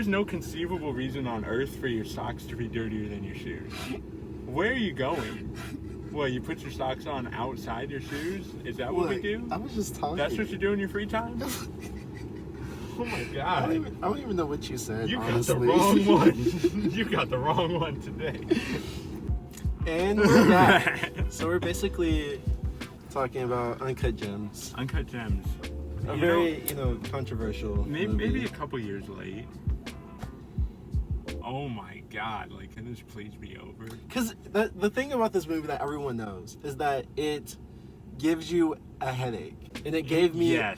There's no conceivable reason on earth for your socks to be dirtier than your shoes. Where are you going? What, you put your socks on outside your shoes? Is that what we do? I was just talking. That's what you do in your free time? Oh my god. I don't even know what you said, You honestly. got the wrong one. You got the wrong one today. And we're back. So we're basically talking about Uncut Gems. Uncut Gems. A very, controversial maybe a couple years late. Oh my god, like, can this please be over? Because the thing about this movie that everyone knows is that it gives you a headache. And it gave me a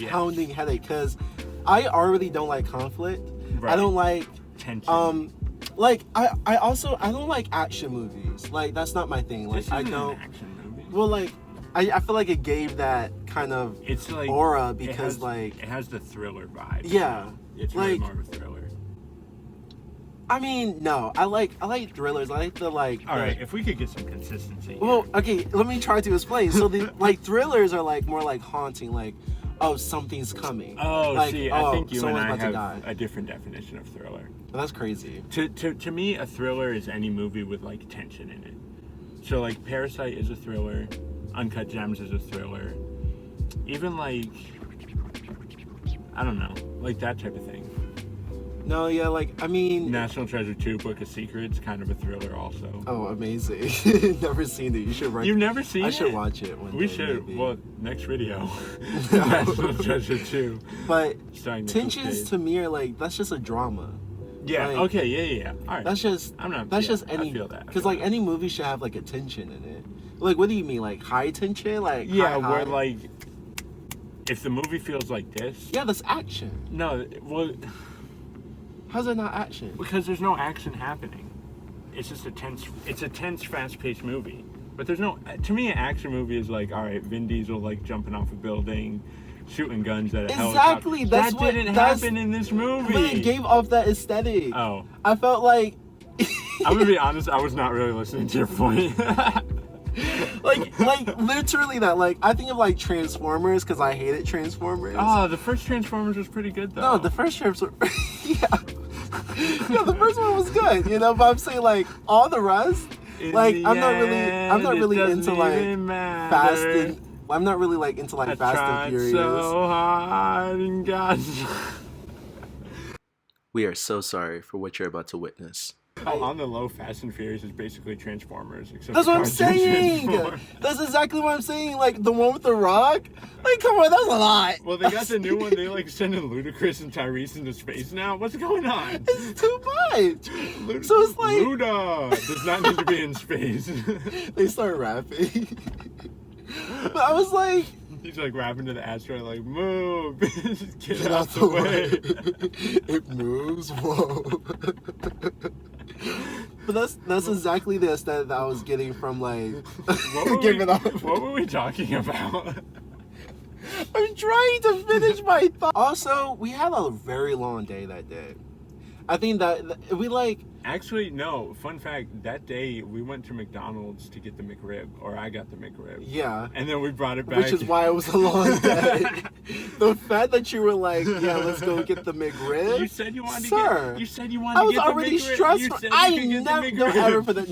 pounding headache because I already don't like conflict. Right. I don't like tension. I don't like action movies. Like, that's not my thing. Like, this isn't an action movie. Well, like, I feel like it gave that kind of aura because it has the thriller vibe. Yeah. It's really more of a thriller. I mean, no. I like thrillers. I like the Alright, if we could get some consistency. Well, okay, let me try to explain. So the thrillers are more like haunting, like, oh, something's coming. Oh, I think you and I have a different definition of thriller. Well, that's crazy. To me, a thriller is any movie with tension in it. So Parasite is a thriller, Uncut Gems is a thriller. Even I don't know, that type of thing. No, yeah, I mean... National Treasure 2, Book of Secrets, kind of a thriller also. Oh, amazing. Never seen it. You should You've never seen it? I should watch it one day. We should. Maybe. Well, next video. National Treasure 2. But tensions to me are that's just a drama. Yeah, okay, yeah. All right. That's just... just any... I feel that. Because, any movie should have, a tension in it. What do you mean? High tension? Yeah, high? where, if the movie feels like this... Yeah, that's action. No, well... How's it not action? Because there's no action happening. It's just a tense, fast-paced movie. But there's no... To me, an action movie is alright, Vin Diesel, jumping off a building, shooting guns at a helicopter. Exactly! That didn't happen in this movie! But it gave off that aesthetic. Oh. I felt like... I'm gonna be honest, I was not really listening to your point. Literally that. I think of Transformers because I hated Transformers. Oh, the first Transformers was pretty good though. No, the first Transformers, yeah, the first one was good, but I'm saying all the rest, I'm not really into Fast and I'm not really into Fast and Furious. So hard and got... We are so sorry for what you're about to witness. On the low, Fast and Furious is basically Transformers. That's what I'm saying. That's exactly what I'm saying. The one with the Rock. Come on, that's a lot. Well, they got the new one. They sending Ludacris and Tyrese into space now. What's going on? It's too much. So it's Luda does not need to be in space. They start rapping. But I was he's rapping to the asteroid, move, get out the way. It moves, whoa. But that's exactly the aesthetic that I was getting from what were we talking about? I'm trying to finish my thought. Also, we had a very long day that day. I think that we Actually, no. Fun fact, that day we went to McDonald's to get the McRib, or I got the McRib. Yeah. And then we brought it back. Which is why it was a long day. The fact that you were yeah, let's go get the McRib. You said you wanted to get. You said you wanted to get the McRib. I was already stressed. I never ever for that.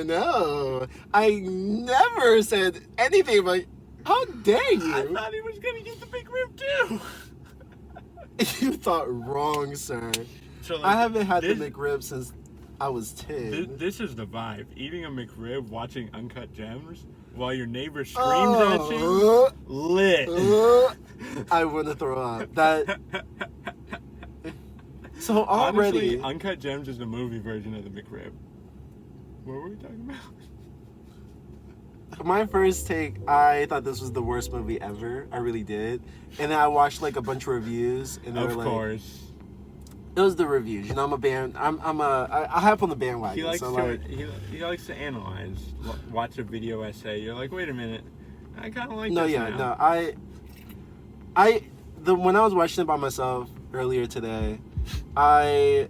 No. I never said anything about. How dare you? I thought he was gonna get the McRib too. You thought wrong, sir. So, I haven't had the McRib since I was 10. This is the vibe. Eating a McRib, watching Uncut Gems, while your neighbor screams at you. Lit. I want to throw up. That. So already... Honestly, Uncut Gems is the movie version of the McRib. What were we talking about? My first take, I thought this was the worst movie ever. I really did. And then I watched a bunch of reviews, and they were Of course. It was the reviews. I'm a band. I hop on the bandwagon. He likes to analyze, watch a video essay. You're like, wait a minute, I kind of like this now. When I was watching it by myself earlier today, I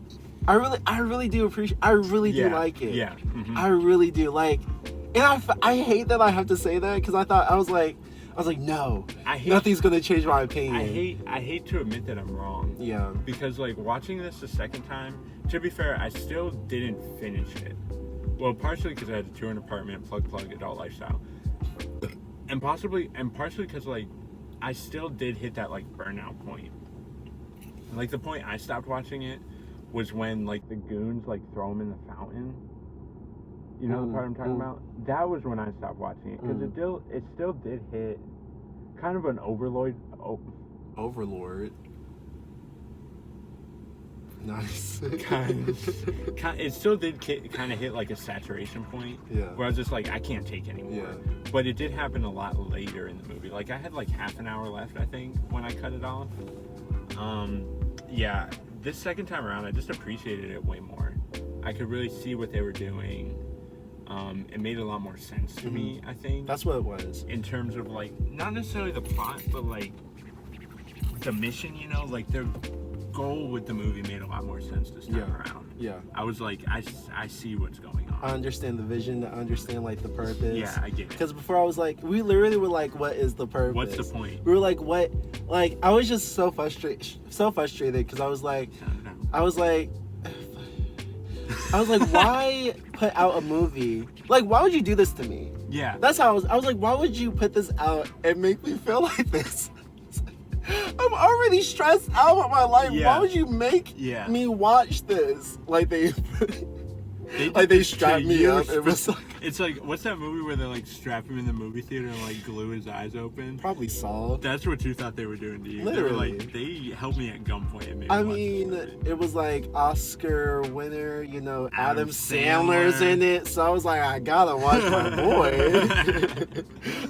really do appreciate. I really do like it. Yeah. Mm-hmm. I really do and I hate that I have to say that because I was like, I was like, no, I nothing's gonna change my opinion. I hate to admit that I'm wrong. Yeah. Because like watching this the second time, to be fair, I still didn't finish it. Well, partially because I had a touring apartment, plug adult lifestyle, and partially because like I still did hit that like burnout point. Like the point I stopped watching it was when like the goons like throw him in the fountain. You know the part I'm talking about? That was when I stopped watching it because it still did hit kind of an overlord. Overlord. Nice. It still did kind of hit like a saturation point. Yeah. Where I was just like, I can't take anymore. Yeah. But it did happen a lot later in the movie. Like I had like half an hour left, I think, when I cut it off. Yeah. This second time around, I just appreciated it way more. I could really see what they were doing. It made a lot more sense to me, I think. That's what it was. In terms of like, not necessarily the plot, but like the mission, you know, like their goal with the movie made a lot more sense this time around. Yeah. I was like, I see what's going on. I understand the vision. I understand like the purpose. Yeah, I get it. Because before I was like, we literally were like, what is the purpose? What's the point? We were like, what? Like, I was just so frustrated because I was like, why put out a movie? Like, why would you do this to me? Yeah. That's how I was like, why would you put this out and make me feel like this? I'm already stressed out about my life. Yeah. Why would you make me watch this? Like they strapped me up. It was like, it's like, what's that movie where they like strap him in the movie theater and like glue his eyes open? Probably Saw. That's what you thought they were doing to you. Literally. They held me at gunpoint and made me I watch mean, this movie. it was like Oscar winner, you know, Adam Sandler. Sandler's in it. So I was like, I gotta watch my boy.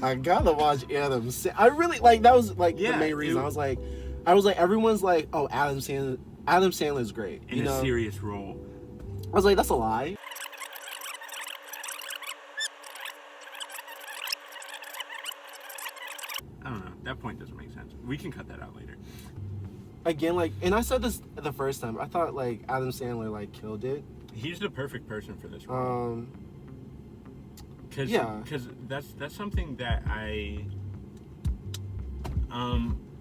I gotta watch Adam Sandler. I really like that was like the main reason. I was like, everyone's like, oh, Adam Sandler's great. In a serious role. I was like, that's a lie. I don't know. That point doesn't make sense. We can cut that out later. Again, like, and I said this the first time. I thought like Adam Sandler like killed it. He's the perfect person for this role. Because that's something that I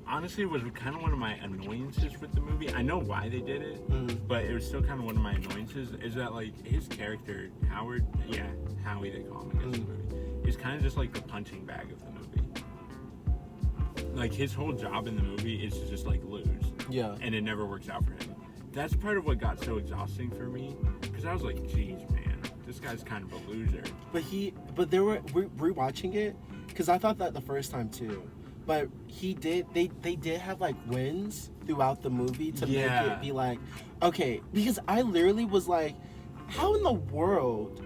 honestly was kind of one of my annoyances with the movie. I know why they did it, but it was still kind of one of my annoyances. Is that like his character Howie they call him, I guess, in the movie, is kind of just like the punching bag of the movie. Like his whole job in the movie is to just like lose. Yeah. And it never works out for him. That's part of what got so exhausting for me, because I was like, geez, man, this guy's kind of a loser. But they were rewatching it because I thought that the first time too. But they did have like wins throughout the movie to make it be like, okay, because I literally was like, how in the world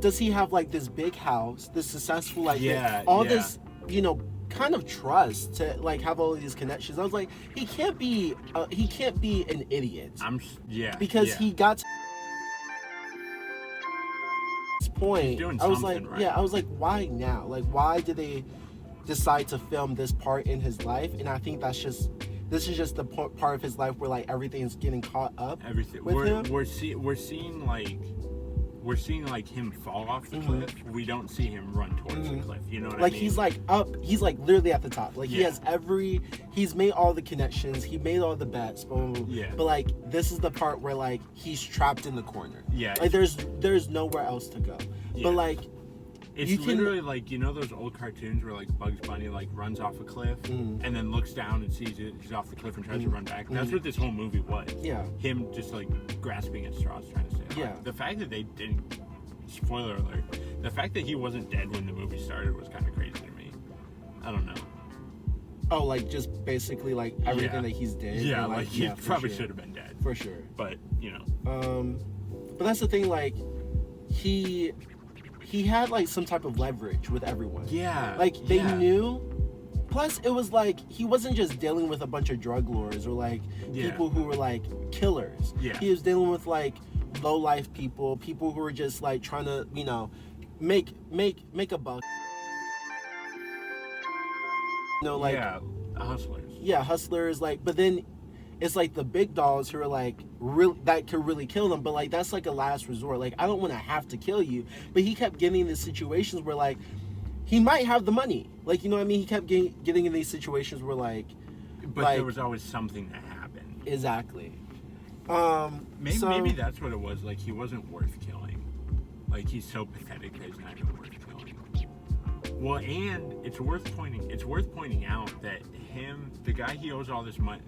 does he have like this big house, this successful like this, you know, kind of trust to like have all of these connections? I was like, he can't be an idiot. Because he got to this point. I was like, right. I was like, why now? Like, why did they decide to film this part in his life? And I think this is just the part of his life where like everything's getting caught up. We're seeing like him fall off the cliff. We don't see him run towards the cliff. You know what I mean? Like he's like up. He's like literally at the top. Like he's made all the connections. He made all the bets. Boom. Yeah. But like this is the part where like he's trapped in the corner. Yeah. Like there's nowhere else to go. Yeah. But like. It's literally like, you know those old cartoons where like Bugs Bunny like runs off a cliff and then looks down and sees it, he's off the cliff and tries to run back. That's what this whole movie was. Yeah. Him just like grasping at straws trying to stay alive. Yeah. The fact that they didn't, spoiler alert, the fact that he wasn't dead when the movie started was kind of crazy to me. I don't know. Oh, like just basically like everything that he's dead. Yeah, like he probably should have been dead. For sure. But, you know. But that's the thing, like he had like some type of leverage with everyone. Yeah. Like they knew. Plus it was like he wasn't just dealing with a bunch of drug lords or like people who were like killers. Yeah. He was dealing with like low life people who were just like trying to, you know, make a buck. You know, like hustlers. Yeah, hustlers, like, but then it's like the big dogs who are like really that could really kill them, but like that's like a last resort. Like I don't want to have to kill you, but he kept getting into situations where like he might have the money. Like, you know what I mean? He kept getting in these situations where like, but there was always something that happened. Exactly. Maybe that's what it was. Like, he wasn't worth killing. Like, he's so pathetic that he's not even worth killing. Well, and it's worth pointing out that the guy he owes all this money.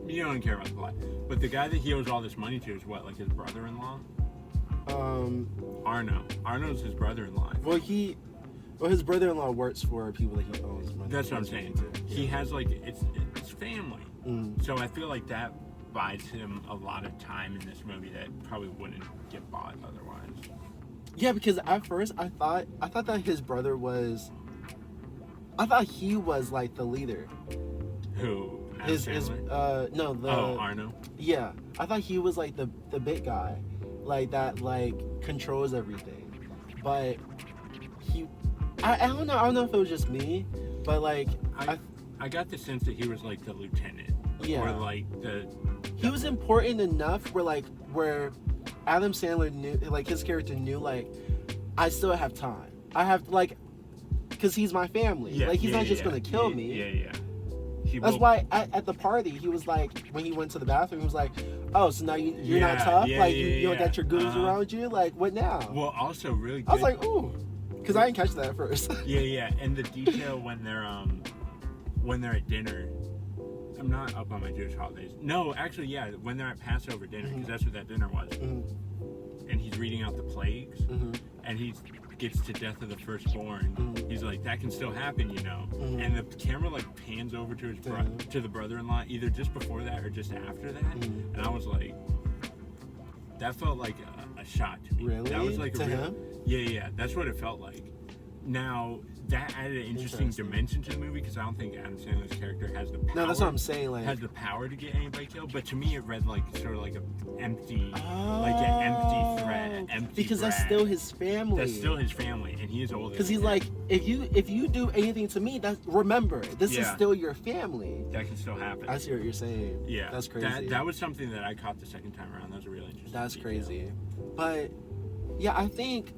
You don't care about the plot, but the guy that he owes all this money to is what, like his brother-in-law? Arno. Arno's his brother-in-law. Well, his brother-in-law works for people that he owes money. That's what I'm saying. Yeah. He has like it's family. So I feel like that buys him a lot of time in this movie that probably wouldn't get bought otherwise. Yeah, because at first I thought that his brother was. I thought he was like the leader. Who? Arno. Yeah, I thought he was like the big guy, like that, like controls everything. But I don't know. I don't know if it was just me, but like I got the sense that he was like the lieutenant. Yeah. Or like He was important enough where Adam Sandler knew, like his character knew, like I still have time. I have like, because he's my family. Yeah, like he's not just gonna kill me. Yeah. That's why at the party he was like, when he went to the bathroom, he was like, "Oh, so now you're not tough? You don't got your goons around you? Like, what now?" Well, also really good. I was like, "Ooh," because I didn't catch that at first. yeah, and the detail when they're at dinner. I'm not up on my Jewish holidays. No, actually, yeah, when they're at Passover dinner, because that's what that dinner was. And he's reading out the plagues, and he gets to death of the firstborn. He's like, that can still happen, you know. And the camera like pans over to his to the brother-in-law, either just before that or just after that. And I was like, that felt like a shot to me. Really? That was like to him? Yeah, that's what it felt like. Now, that added an interesting dimension to the movie because I don't think Adam Sandler's character has the power. No, that's what I'm saying. Like, has the power to get anybody killed, but to me it read like sort of like an empty threat, because brag. that's still his family. That's still his family, and he is older. Because he's like, if you do anything to me, remember this is still your family. That can still happen. I see what you're saying. Yeah, that's crazy. That was something that I caught the second time around. That was a really interesting. That's detail. crazy, but yeah, I think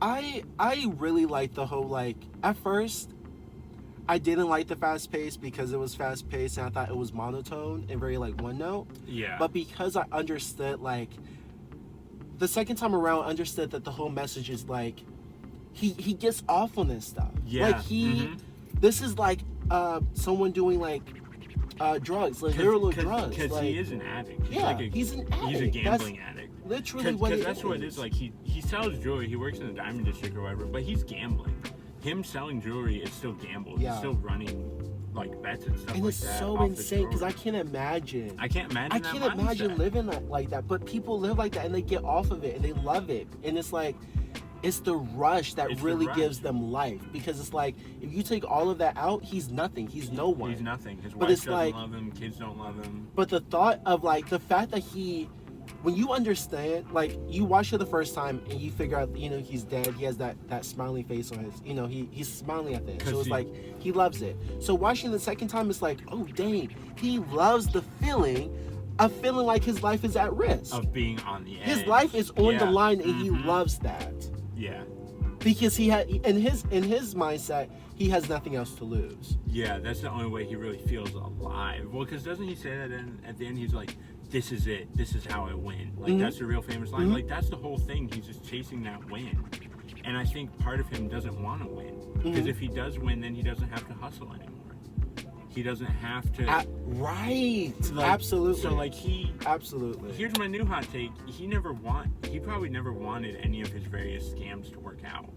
I really like the whole, like, at first I didn't like the fast pace because it was fast paced and I thought it was monotone and very like one note. Yeah. But because I understood, like, the second time around, I understood that the whole message is like he gets off on this stuff. Yeah. Like this is like someone doing like drugs, like literal drugs. Because like, he is an addict. He's an addict. He's a gambling addict. Literally what it is. Because that's what it is. Like, he sells jewelry. He works in the diamond district or whatever, but he's gambling. Him selling jewelry is still gamble. Yeah. He's still running like bets and stuff and like it's that. so insane because I can't imagine. I can't imagine living like that. But people live like that and they get off of it and they love it. And it's like, it's the rush that really gives them life, because it's like if you take all of that out, he's nothing. He's no one. He's nothing. His wife doesn't love him. Kids don't love him. But the thought of like the fact that when you understand, like you watch it the first time and you figure out, you know, he's dead. He has that smiling face on his, you know, he's smiling at it. So it's like he loves it. So watching the second time, it's like, oh dang, he loves the feeling of feeling like his life is at risk. Of being on the edge. His life is on the line and he loves that. Yeah. Because he had in his mindset, he has nothing else to lose. Yeah, that's the only way he really feels alive. Well, because doesn't he say that at the end? He's like, "This is it. This is how I win." Like that's the real famous line. Like that's the whole thing. He's just chasing that win. And I think part of him doesn't want to win, because if he does win, then he doesn't have to hustle anymore. He doesn't have to. Right. Like, absolutely. So like Absolutely. Here's my new hot take. He probably never wanted any of his various scams to work out.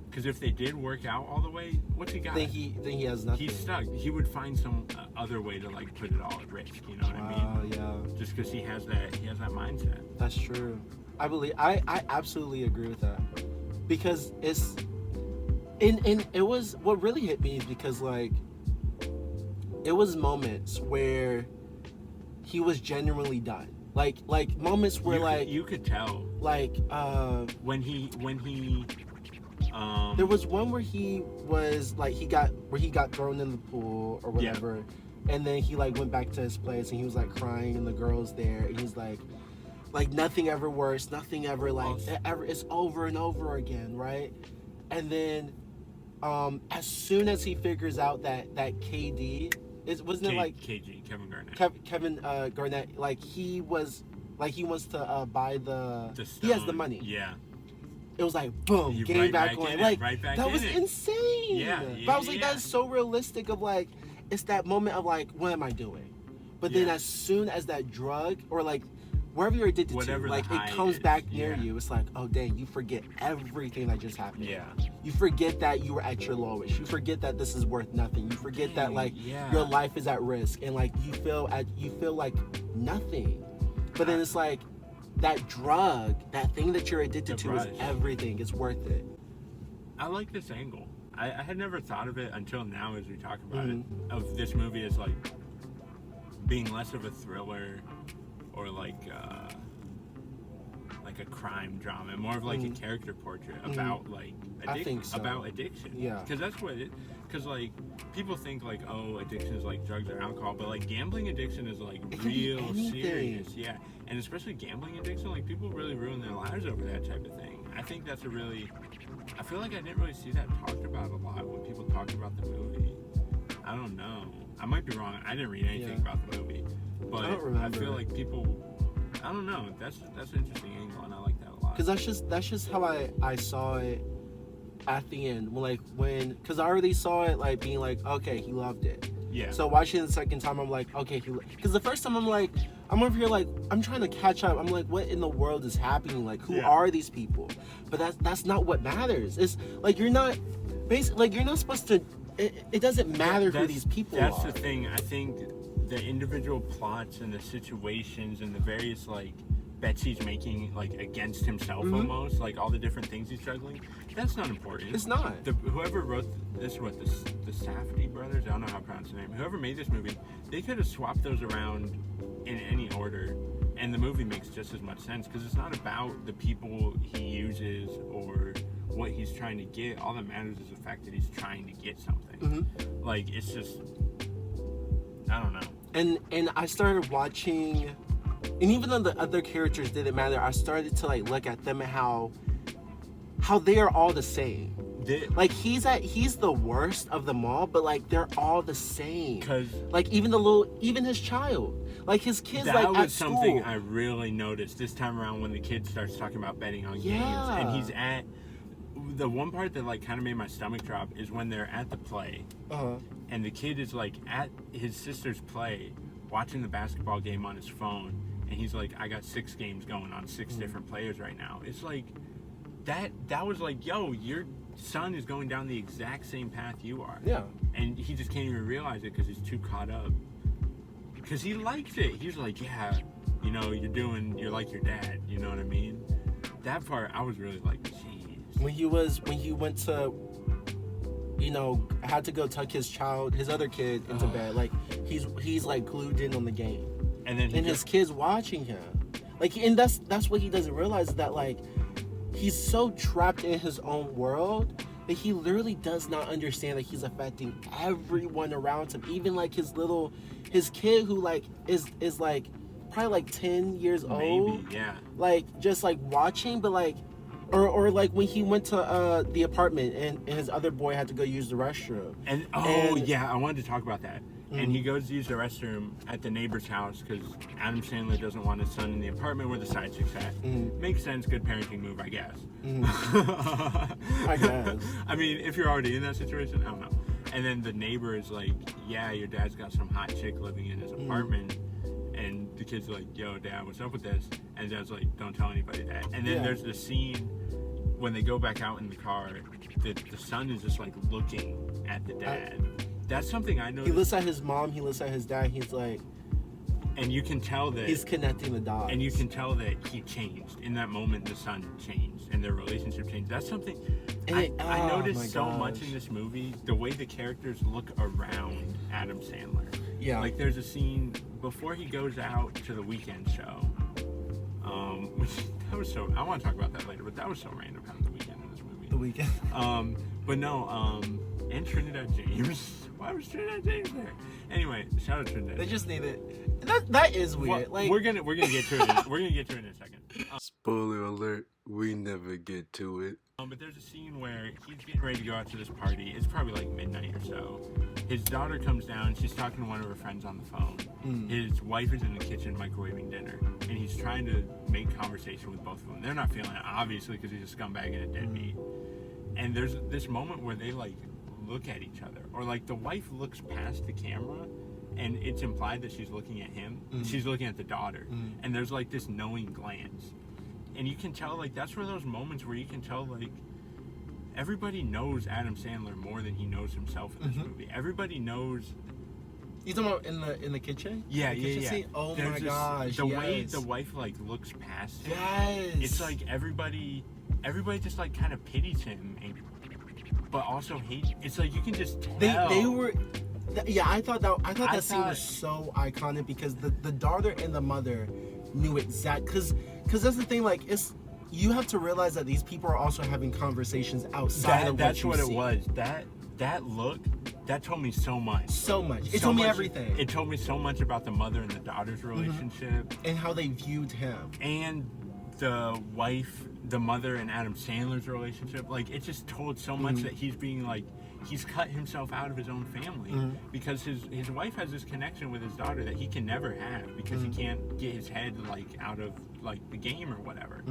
Because if they did work out all the way, what's he got? Then he has nothing. He's stuck. He would find some other way to like put it all at risk. You know what I mean? Yeah. Just because he has that mindset. That's true. I absolutely agree with that, because it's and it was, what really hit me is because like it was moments where he was genuinely done. Like moments where you could tell. Like when he there was one where he was like he got thrown in the pool or whatever, and then he like went back to his place and he was like crying and the girl's there and he's like, like nothing ever works, nothing ever like it's over and over again, right? And then as soon as he figures out that KD wasn't it like Kevin Garnett. Kevin Garnett, like he wants to buy he has the money. Yeah. It was like boom, You're game right back on. Like right back that was in it. insane. Yeah, but I was like, that's so realistic. Of like, it's that moment of like, what am I doing? But then as soon as that drug or like wherever you're addicted to, like it comes back near you, it's like, oh dang, you forget everything that just happened. Yeah. You forget that you were at your lowest. You forget that this is worth nothing. You forget that like your life is at risk, and like you feel like nothing. But then it's like that drug, that thing that you're addicted to is everything. It's worth it. I like this angle. I had never thought of it until now as we talk about it. Of this movie as like being less of a thriller or like a crime drama, more of like a character portrait about like about addiction. Yeah. Because that's what it. Because like people think like, oh, addiction is like drugs or alcohol, but like gambling addiction is like real serious. Yeah. And especially gambling addiction, like people really ruin their lives over that type of thing. I think that's I feel like I didn't really see that talked about a lot when people talked about the movie. I don't know. I might be wrong. I didn't read anything about the movie, but I feel like people. I don't know. That's an interesting angle, and I like that a lot. Because that's just how I saw it at the end. Because I already saw it like being like, okay, he loved it. Yeah. So watching it the second time, I'm like, okay, because the first time I'm like, I'm over here like, I'm trying to catch up. I'm like, what in the world is happening? Like, who are these people? But that's not what matters. It's like you're not supposed to. It doesn't matter who these people are. That's the thing. I think the individual plots and the situations and the various like bets he's making like against himself almost, like all the different things he's juggling, that's not important. It's not. Whoever wrote this, the Safdie brothers, I don't know how to pronounce the name, whoever made this movie, they could have swapped those around in any order and the movie makes just as much sense because it's not about the people he uses or what he's trying to get. All that matters is the fact that he's trying to get something. Like it's just, I don't know. And I started watching, and even though the other characters didn't matter, I started to like look at them and how they are all the same. Like he's the worst of them all, but like they're all the same. Cause like even his child, like his kids, like at school. That was something I really noticed this time around when the kid starts talking about betting on games, and he's at. The one part that like kind of made my stomach drop is when they're at the play, and the kid is like at his sister's play, watching the basketball game on his phone, and he's like, "I got 6 games going on 6 different players right now." It's like that was like, yo, your son is going down the exact same path you are. Yeah. And he just can't even realize it because he's too caught up. Because he likes it. He's like, yeah, you know, you're like your dad. You know what I mean? That part, I was really like, geez. When he went to, you know, had to go tuck his other kid into bed, like he's like glued in on the game, and then his kid's watching him, like, and that's what he doesn't realize, is that like he's so trapped in his own world that he literally does not understand that he's affecting everyone around him, even like his kid who like is like probably like 10 years old, like just like watching, but like. Or like when he went to the apartment and his other boy had to go use the restroom. And I wanted to talk about that. And he goes to use the restroom at the neighbor's house because Adam Sandler doesn't want his son in the apartment where the side chick's at. Makes sense, good parenting move, I guess. I guess. I mean, if you're already in that situation, I don't know. And then the neighbor is like, yeah, your dad's got some hot chick living in his apartment. And the kid's like, yo, Dad, what's up with this? And Dad's like, don't tell anybody that. And then there's the scene when they go back out in the car, the son is just like looking at the dad. That's something I noticed. He looks at his mom, he looks at his dad, he's like... And you can tell that... He's connecting the dots. And you can tell that he changed. In that moment, the son changed and their relationship changed. That's something I noticed so much in this movie, the way the characters look around Adam Sandler. Yeah. Like there's a scene before he goes out to the weekend show. Which that was so. I want to talk about that later, but that was so random having the weekend in this movie. The weekend. But no. And Trinidad James. Why was Trinidad James there? Anyway, shout out Trinidad. They just need it. That is weird. Well, like we're gonna get to it. We're gonna get to it in a second. Spoiler alert: we never get to it. But there's a scene where he's getting ready to go out to this party. It's probably like midnight or so. His daughter comes down. She's talking to one of her friends on the phone. His wife is in the kitchen microwaving dinner, and he's trying to make conversation with both of them. They're not feeling it, obviously, because he's a scumbag and a deadbeat. And there's this moment where they like look at each other, or like the wife looks past the camera, and it's implied that she's looking at him. She's looking at the daughter, and there's like this knowing glance. And you can tell, like, that's one of those moments where you can tell, like, everybody knows Adam Sandler more than he knows himself in this movie. Everybody knows. You talking about in the kitchen? Yeah, the kitchen scene? Oh my gosh! The way the wife like looks past him. Yes. It's like everybody just like kind of pities him, but also hates. It's like you can just tell. They were. Yeah, I thought that scene was so iconic because the daughter and the mother knew because that's the thing, like, you have to realize that these people are also having conversations outside of that's what it was. That look, that told me so much. It told me everything. It told me so much about the mother and the daughter's relationship. And how they viewed him. And the wife, the mother and Adam Sandler's relationship. Like, it just told so much that he's being like, he's cut himself out of his own family because his wife has this connection with his daughter that he can never have because he can't get his head like out of like the game or whatever.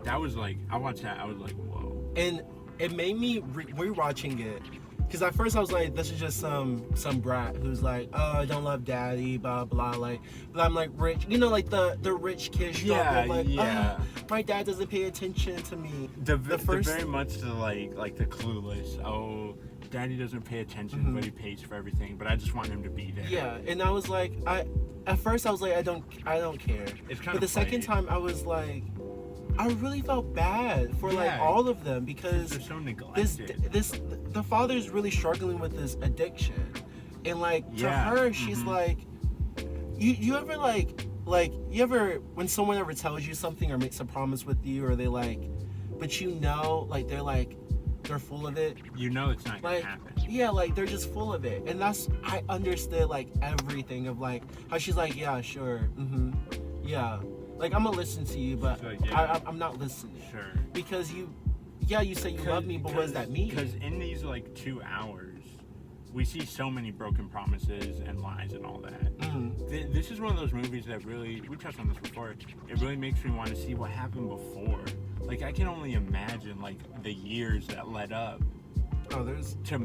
That was like, I watched that, I was like, whoa. And it made me rewatching it because at first I was like, this is just some brat who's like, oh, I don't love daddy, blah blah, like, but I'm like rich, you know, like the rich kid struggle, like, oh, my dad doesn't pay attention to me. The very much the like the clueless, oh, daddy doesn't pay attention, but he pays for everything, but I just want him to be there. Yeah, and I was like, at first I was like, I don't care. It's kind but the second time I was like, I really felt bad for like all of them because they're so neglected. The father's really struggling with this addiction, and like to her, she's like, you ever like you ever when someone ever tells you something or makes a promise with you, or they like, but you know, like they're full of it. You know it's not gonna happen. Yeah, like they're just full of it, and I understood like everything of like how she's like, yeah, sure, yeah. Like, I'm gonna listen to you, but like, I'm not listening. Sure. Because you say you love me, but what does that mean? Because in these, like, 2 hours, we see so many broken promises and lies and all that. This is one of those movies that really, we touched on this before, it really makes me want to see what happened before. Like, I can only imagine, like, the years that led up. Oh, there's a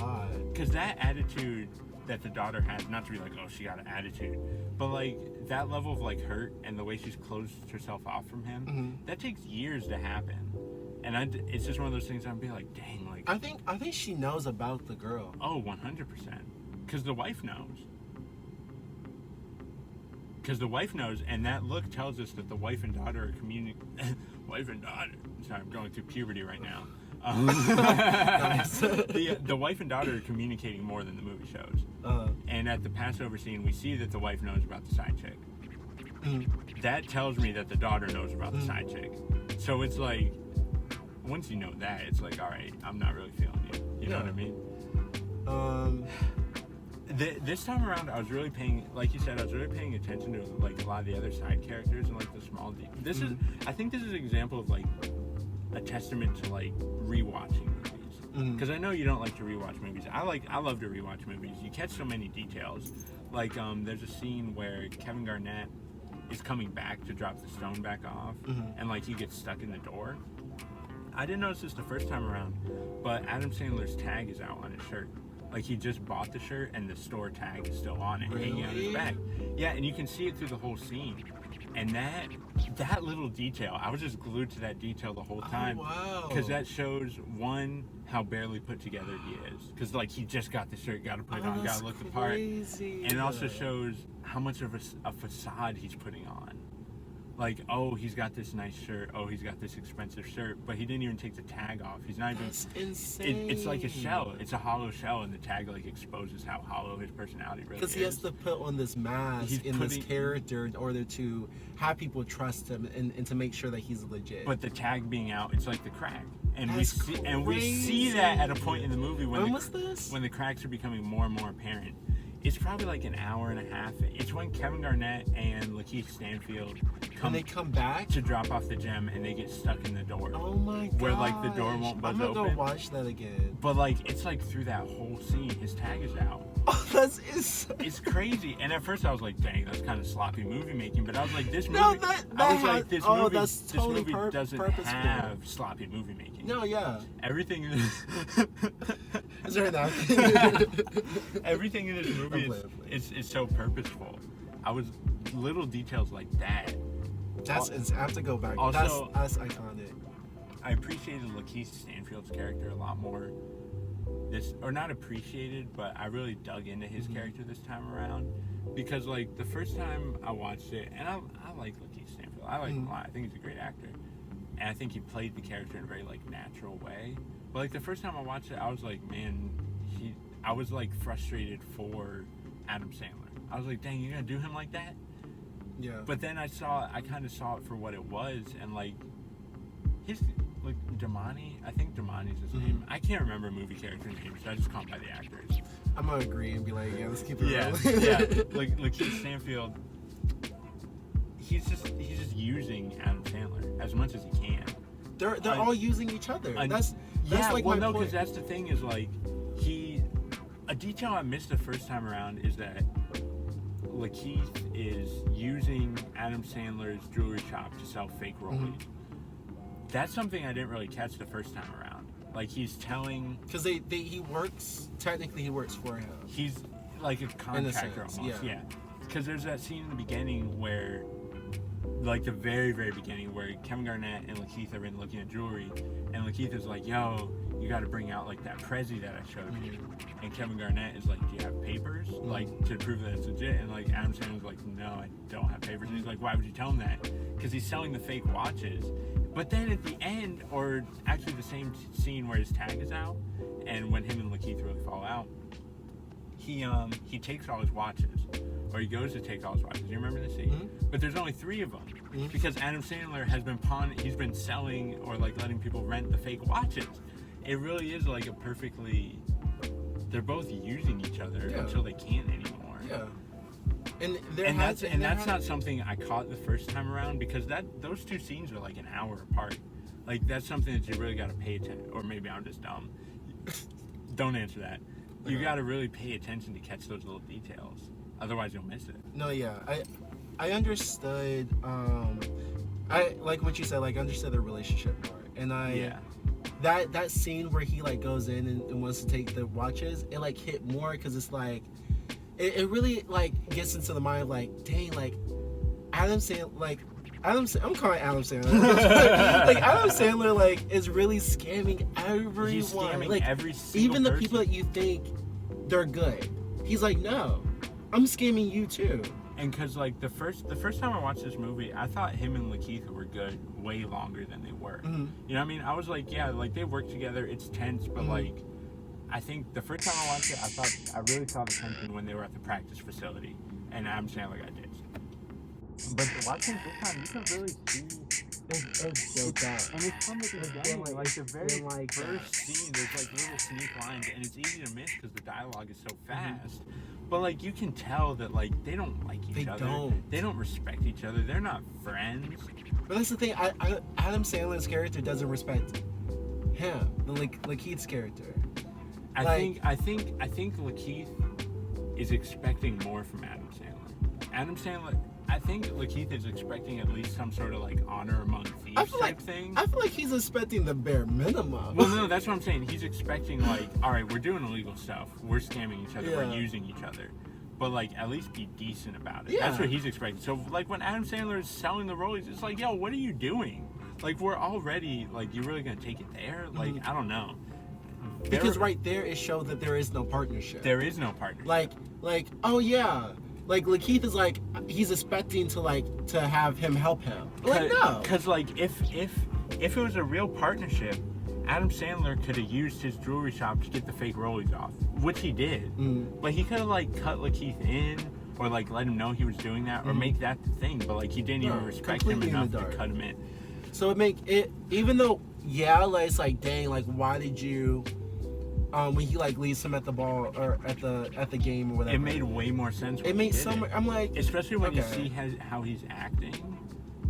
lot. Because that attitude that the daughter has, not to be like, oh, she got an attitude, but like that level of like hurt and the way she's closed herself off from him, that takes years to happen. And it's just one of those things I'd be like, dang, like I think she knows about the girl. Oh, 100%. Because the wife knows. And that look tells us that the wife and daughter are wife and daughter. Sorry, I'm going through puberty right now. The wife and daughter are communicating more than the movie shows. And at the Passover scene, we see that the wife knows about the side chick. That tells me that the daughter knows about the side chick. So it's like, once you know that, it's like, all right, I'm not really feeling you. You know what I mean? This time around, I was really paying, like you said, attention to like a lot of the other side characters and like the small details. I think this is an example of like a testament to like rewatching movies, because I know you don't like to rewatch movies. I love to rewatch movies. You catch so many details. Like there's a scene where Kevin Garnett is coming back to drop the stone back off, and like he gets stuck in the door. I didn't notice this the first time around, but Adam Sandler's tag is out on his shirt. Like he just bought the shirt and the store tag is still on it, hanging out his back. Yeah, and you can see it through the whole scene. And that little detail, I was just glued to that detail the whole time. Oh, wow. Because that shows, one, how barely put together he is. Because, like, he just got the shirt, got to put it on, got to look the part. And it also shows how much of a facade he's putting on. Like, oh, he's got this nice shirt. Oh, he's got this expensive shirt. But he didn't even take the tag off. He's not even... That's insane. It's like a shell. It's a hollow shell, and the tag, like, exposes how hollow his personality really is. Because he has to put on this mask this character in order to have people trust him and to make sure that he's legit. But the tag being out, it's like the crack. And we see that at a point in the movie when was this? When the cracks are becoming more and more apparent. It's probably like an hour and a half. It's when Kevin Garnett and Lakeith Stanfield come back to drop off the gem, and they get stuck in the door. Oh my god! Where like the door won't buzz open. I'm gonna go watch that again. But like it's like through that whole scene, his tag is out. Oh, it's crazy. And at first I was like, dang, that's kind of sloppy movie making. But I was like, this movie. No, this totally movie doesn't purposeful. have sloppy movie making. No, yeah. Everything in this. Is there an Everything in this movie is so purposeful. Little details like that. I have to go back. Also, that's iconic. I appreciated Lakeith Stanfield's character a lot more. Not appreciated, but I really dug into his character this time around, because like the first time I watched it, and I like Lakeith Stanfield. I like him a lot. I think he's a great actor, and I think he played the character in a very like natural way. But like the first time I watched it, I was like, man, I was like frustrated for Adam Sandler. I was like, dang, you're gonna do him like that? Yeah. But then I kind of saw it for what it was, and like his like Damani, I think Damani's his name. I can't remember movie character names, so I just call him by the actors. I'm gonna agree and be like, yeah, let's keep it real. Yeah. Like Keith Stanfield, he's just using Adam Sandler as much as he can. They're all using each other. That's like my point. Because that's the thing is like a detail I missed the first time around is that Lakeith is using Adam Sandler's jewelry shop to sell fake rollies. That's something I didn't really catch the first time around. Like he's telling, because he works for him. He's like a contractor almost, yeah. Because there's that scene in the beginning where, like the very very beginning, where Kevin Garnett and Lakeith are in looking at jewelry, and Lakeith is like, "Yo, you got to bring out like that Prezi that I showed you," and Kevin Garnett is like, "Do you have papers like to prove that it's legit?" And like Adam Sandler's like, "No, I don't have papers." And he's like, "Why would you tell him that?" Because he's selling the fake watches. But then at the end, or actually the same scene where his tag is out, and when him and Lakeith really fall out, he takes all his watches, or he goes to take all his watches. You remember the scene? But there's only 3 of them because Adam Sandler has been he's been selling or like letting people rent the fake watches. It really is like they're both using each other until they can't anymore. Yeah. And that's not something I caught the first time around, because those 2 scenes are like an hour apart. Like that's something that you really got to pay attention. Or maybe I'm just dumb. Don't answer that. You got to really pay attention to catch those little details. Otherwise, you'll miss it. No, yeah, I understood. I like what you said. Like, I understood their relationship more, and that scene where he like goes in and wants to take the watches, it like hit more because it's like. It really like gets into the mind of like, dang, like I'm calling Adam Sandler. Like Adam Sandler like is really scamming everyone. He's scamming like every single even the person. people that you think they're good. He's like, no, I'm scamming you too. And because like the first time I watched this movie, I thought him and Lakeith were good way longer than they were. You know what I mean? I was like, yeah, like they work together. It's tense, but like. I think the first time I watched it, I really saw the tension when they were at the practice facility, and Adam Sandler got ditched. But watching this time, you can really see it's so bad. And it's from the beginning, like the very first scene, there's like little sneak lines, and it's easy to miss because the dialogue is so fast. But like you can tell that like they don't like each other. They don't respect each other. They're not friends. But that's the thing. Adam Sandler's character doesn't respect him. Lakeith's character. I think Lakeith is expecting more from Adam Sandler. I think Lakeith is expecting at least some sort of like honor among thieves type thing. I feel like he's expecting the bare minimum. Well, no, that's what I'm saying. He's expecting like, all right, we're doing illegal stuff. We're scamming each other. We're using each other. But like, at least be decent about it. Yeah. That's what he's expecting. So like, when Adam Sandler is selling the rollies, it's like, yo, what are you doing? Like, we're already like, you're really gonna take it there? Like, I don't know. Because right there, it shows that there is no partnership. There is no partnership. Like, oh yeah. Like, Lakeith is like, he's expecting to have him help him. Like, no. Because, like, if it was a real partnership, Adam Sandler could have used his jewelry shop to get the fake rollies off, which he did. But he could have, like, cut Lakeith in, or, like, let him know he was doing that, or make that the thing. But, like, he didn't even respect him enough to cut him in. So it make it, even though, yeah, like, it's like, dang, like, why did you when he like leaves him at the ball or at the game or whatever. It made way more sense. It made so much. I'm like, especially when you see how he's acting.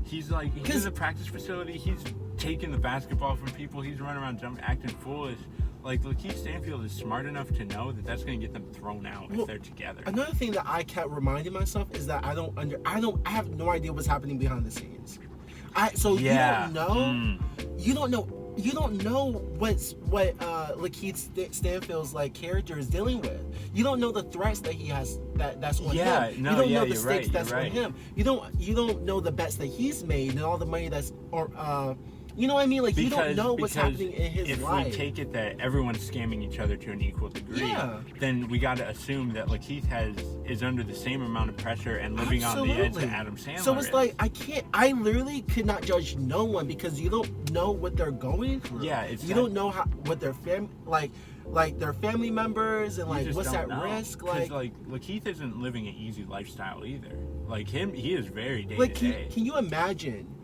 He's like, he's in the practice facility. He's taking the basketball from people. He's running around acting foolish. Like, Lakeith Stanfield is smart enough to know that that's going to get them thrown out if they're together. Another thing that I kept reminding myself is that I have no idea what's happening behind the scenes. You don't know what Lakeith Stanfield's like character is dealing with. You don't know the threats that he has that's on him. You don't know the stakes that's on him. You don't know the bets that he's made and all the money that's you know what I mean? Like, you don't know what's happening in his life. If we take it that everyone's scamming each other to an equal degree, then we got to assume that Lakeith is under the same amount of pressure and living on the edge that Adam Sandler So it's like, I literally could not judge no one because you don't know what they're going through. Yeah, you don't know what their their family members and like what's at risk. Like Lakeith isn't living an easy lifestyle either. Like he is very day to day. Can you imagine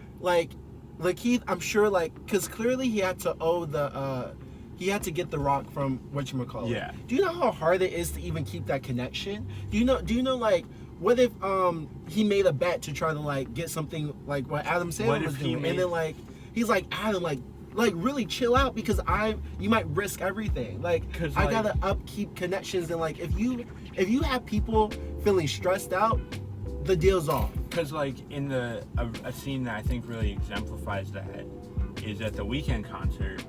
Lakeith, I'm sure, because clearly he had to he had to get the rock from whatchamacallit. Yeah. Do you know how hard it is to even keep that connection? Do you know, what if he made a bet to try to, get something like what Adam Sandler was doing? And then, he's like, Adam, really chill out because you might risk everything. I gotta upkeep connections and, if you have people feeling stressed out, the deal's off. Because in a scene that I think really exemplifies that is at the Weeknd concert,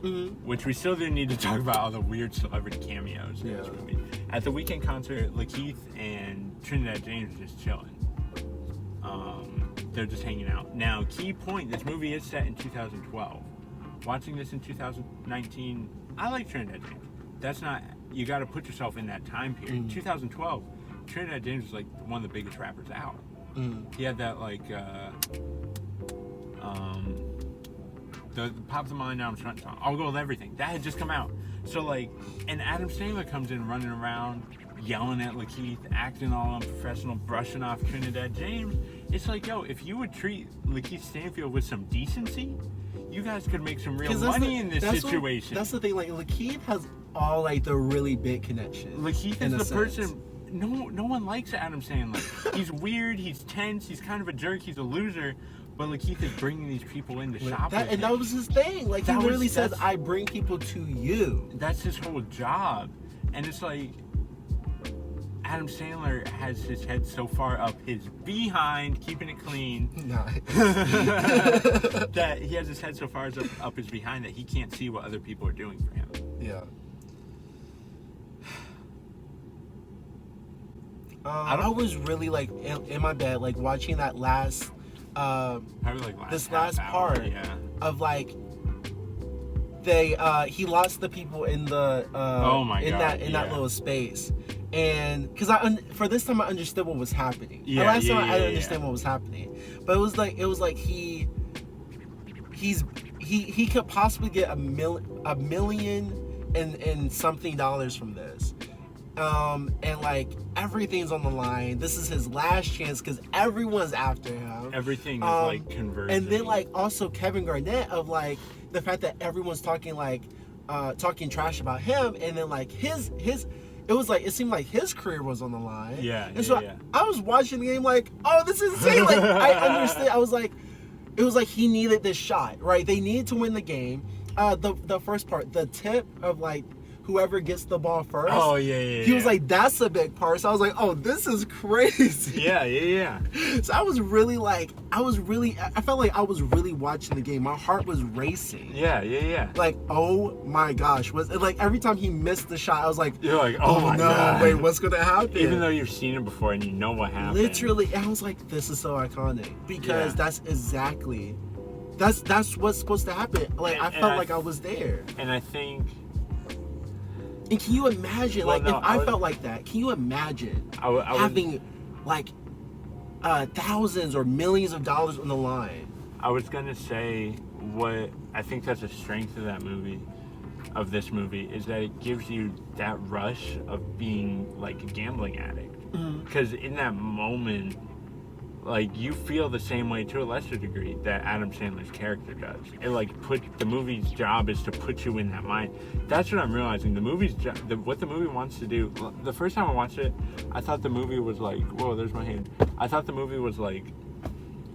which we still do need to talk about all the weird celebrity cameos in this movie. At the Weeknd concert, Lakeith and Trinidad James are just chilling. They're just hanging out. Now, key point: this movie is set in 2012. Watching this in 2019, I like Trinidad James. That's not. You got to put yourself in that time period. 2012. Trinidad James was one of the biggest rappers out. He had that the Pop the Molly Now I'm Shut song. I'll Go With Everything. That had just come out. So and Adam Sandler comes in running around, yelling at Lakeith, acting all unprofessional, brushing off Trinidad James. It's if you would treat Lakeith Stanfield with some decency, you guys could make some real money in this situation. That's the thing. Lakeith has all the really big connections. Lakeith is the person. No one likes Adam Sandler. He's weird, he's tense, he's kind of a jerk, he's a loser, but Lakeith is bringing these people in to shop with him. And that was his thing. He literally says, I bring people to you. That's his whole job. And it's Adam Sandler has his head so far up his behind, keeping it clean, that he has his head so far up his behind that he can't see what other people are doing for him. Yeah. I was really in my bed, watching that last, this last part of he lost the people in the in that little space, and because for this time I understood what was happening. The last time I didn't understand what was happening, but it was like he could possibly get a million and something dollars from this. And everything's on the line. This is his last chance because everyone's after him. Everything is converging. And then also Kevin Garnett of the fact that everyone's talking talking trash about him, and then his it seemed like his career was on the line. I was watching the game oh, this is insane. I understood. It was he needed this shot, right? They needed to win the game. The first part, the tip of whoever gets the ball first. Oh, yeah. He was that's a big part. So I was oh, this is crazy. Yeah. So I was really I felt like I was really watching the game. My heart was racing. Yeah. Oh my gosh. Every time he missed the shot, I was you're oh my God. Wait, what's going to happen? Even though you've seen it before and you know what happened. Literally, I was this is so iconic. Because that's exactly, that's what's supposed to happen. I felt I was there. And I think... And can you imagine, if I felt like that, can you imagine having, thousands or millions of dollars on the line? I was going to say what I think that's a strength of this movie, is that it gives you that rush of being a gambling addict. Because in that moment, like you feel the same way to a lesser degree that Adam Sandler's character does. It like the movie's job is to put you in that mind. That's what I'm realizing. The movie's what the movie wants to do. The first time I watched it, I thought the movie was like, whoa, there's my hand. I thought the movie was like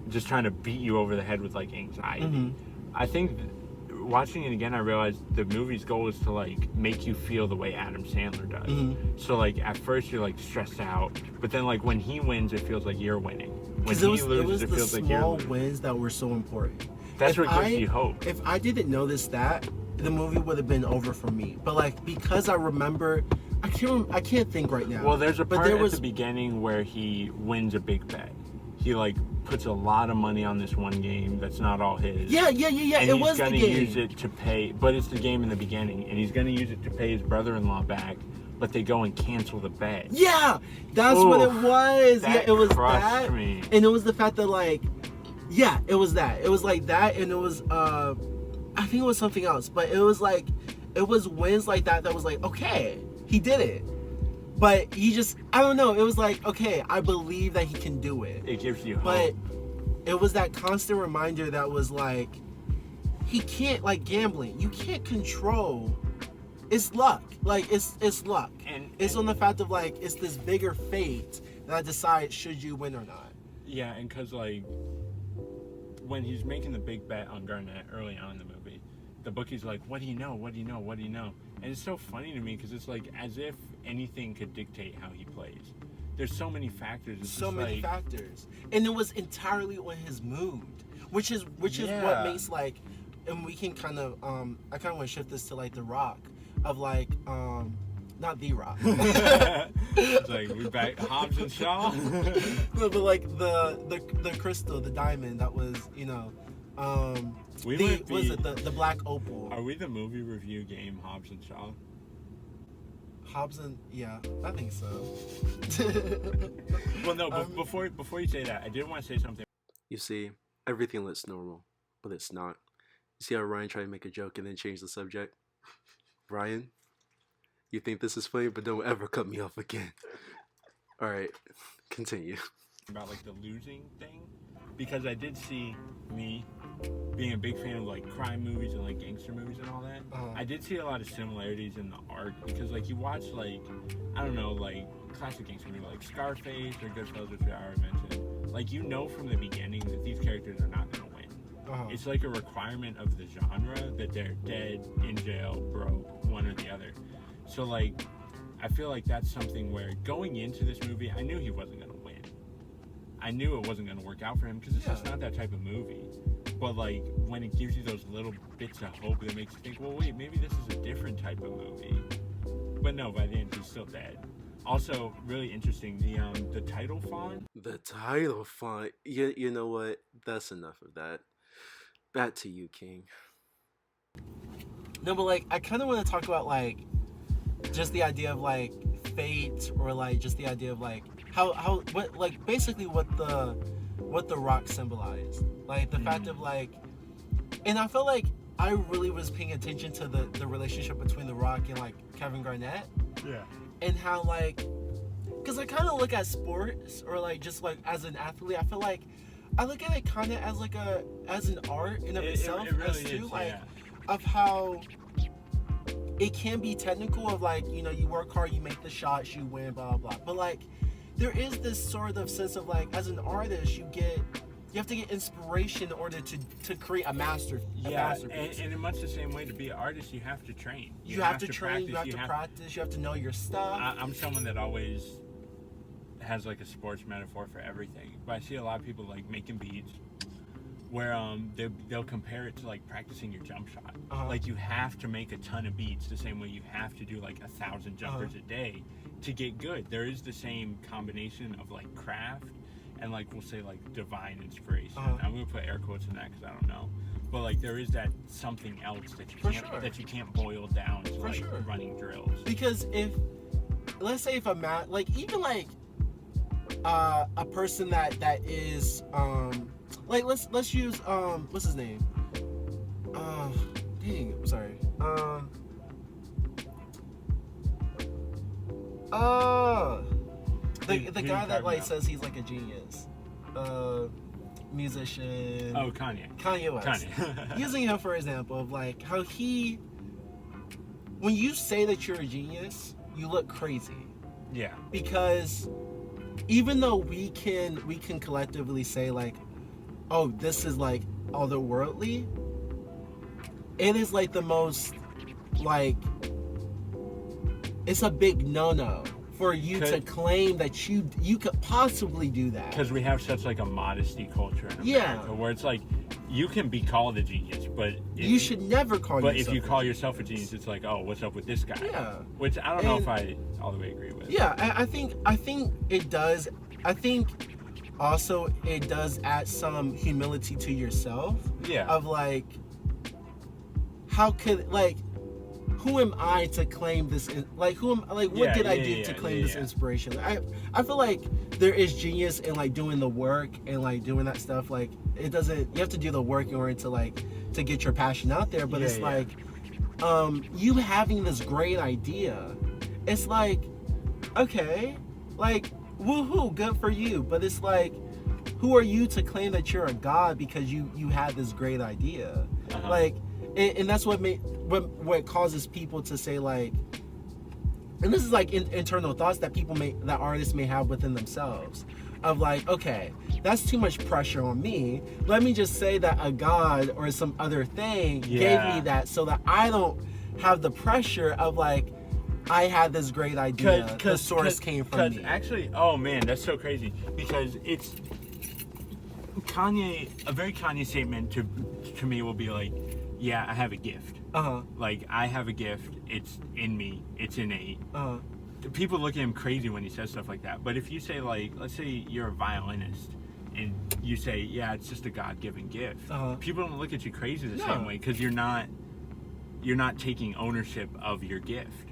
just trying to beat you over the head with like anxiety. Mm-hmm. I think watching it again, I realized the movie's goal is to like make you feel the way Adam Sandler does. Mm-hmm. So like at first you're like stressed out, but then like when he wins, it feels like you're winning. When he loses, it feels like you're losing. It was the small wins that were so important. That's what gives you hope. If I didn't know this stat, the movie would have been over for me. But like because I remember, I can't think right now. Well, there's a part at the beginning where he wins a big bet. He like puts a lot of money on this one game that's not all his. Yeah. And it was the game. He's gonna use it to pay, but it's the game in the beginning, and he's gonna use it to pay his brother-in-law back. But they go and cancel the bet. Yeah, that's what it was. That it was crushed me. And it was the fact that like, yeah, it was that. It was like that, and it was I think it was something else, but it was like, it was wins like that was like, okay, he did it. But he just, I don't know, it was like, okay, I believe that he can do it. It gives you hope. But it was that constant reminder that was like, he can't, like gambling, you can't control, it's luck. Like, it's luck. And it's on the fact of like, it's this bigger fate that decides should you win or not. Yeah, and because like, when he's making the big bet on Garnett early on in the movie, the bookie's like, what do you know? What do you know? What do you know? And it's so funny to me because it's like as if anything could dictate how he plays. There's so many factors. It's so many factors. And it was entirely on his mood, which is what makes like, and we can kind of, I kind of want to shift this to like The Rock, of like, not The Rock. It's like, we back Hobbs and Shaw? No, but like the crystal, the diamond that was, you know, the black opal. Are we the movie review game Hobbs and Shaw? Hobbs and, yeah, I think so. Well, no, but before you say that, I did want to say something. You see, everything looks normal, but it's not. You see how Ryan tried to make a joke and then change the subject? Ryan, you think this is funny, but don't ever cut me off again. All right, continue. About like the losing thing, because I did see, me being a big fan of like crime movies and like gangster movies and all that, I did see a lot of similarities in the art, because like you watch like, I don't know, like classic gangster movies like Scarface or Goodfellas, which I already mentioned, like you know from the beginning that these characters are not going to win. It's like a requirement of the genre that they're dead, in jail, broke, one or the other. So like, I feel like that's something where going into this movie, I knew he wasn't going to win. I knew it wasn't going to work out for him because it's just not that type of movie. But like, when it gives you those little bits of hope that makes you think, well, wait, maybe this is a different type of movie. But no, by the end, he's still dead. Also, really interesting, the title font. The title font. You know what? That's enough of that. Back to you, King. No, but like, I kind of want to talk about like, just the idea of like fate, or like just the idea of like what like basically what the Rock symbolized, like the fact of like, and I felt like I really was paying attention to the relationship between The Rock and like Kevin Garnett. Yeah. And how like, because I kind of look at sports, or like just like as an athlete, I feel like I look at it kind of as like as an art in of itself, it really as too, is, like of how it can be technical, of like, you know, you work hard, you make the shots, you win, blah blah blah. But like, there is this sort of sense of like, as an artist, you have to get inspiration in order to create a masterpiece. And in much the same way, to be an artist, you have to train. You have to train, you have to practice, you have to know your stuff. I'm someone that always has like a sports metaphor for everything. But I see a lot of people like making beats where they'll compare it to like practicing your jump shot. Like you have to make a ton of beats the same way you have to do like 1,000 jumpers a day to get good. There is the same combination of like craft and like, we'll say like divine inspiration. I'm gonna put air quotes in that because I don't know, but like there is that something else that you can't boil down to like running drills. Because if, let's say if a man, like even like a person that is like let's use what's his name, dang, I'm sorry, the guy that like says he's like a genius, musician. Oh, Kanye. Kanye West. Kanye. Using him for example of like how he, when you say that you're a genius, you look crazy. Yeah. Because even though we can collectively say like, oh, this is like otherworldly, it is like the most like, it's a big no-no for you to claim that you could possibly do that. Because we have such like a modesty culture in America where it's like you can be called a genius, but you should never call yourself. But if you call yourself a genius, it's like, oh, what's up with this guy? Yeah. Which I don't know if I all the way agree with. Yeah, I think it does. I think also it does add some humility to yourself. Yeah. Of like, how could like, who am I to claim this? Like, what did I do to claim this inspiration? I feel like there is genius in like doing the work and like doing that stuff. Like, it doesn't. You have to do the work in order to like to get your passion out there. But it's like, you having this great idea. It's like, okay, like, woohoo, good for you. But it's like, who are you to claim that you're a god because you had this great idea? Uh-huh. Like. And that's what causes people to say like, and this is like internal thoughts that that artists may have within themselves, of like, okay, that's too much pressure on me. Let me just say that a god or some other thing gave me that, so that I don't have the pressure of like, I had this great idea. The source came from me. Actually, oh man, that's so crazy because it's Kanye. A very Kanye statement to me will be like, yeah, I have a gift. Like, I have a gift. It's in me. It's innate. People look at him crazy when he says stuff like that. But if you say, like, let's say you're a violinist and you say, yeah, it's just a God-given gift. People don't look at you crazy the same way because you're not taking ownership of your gift.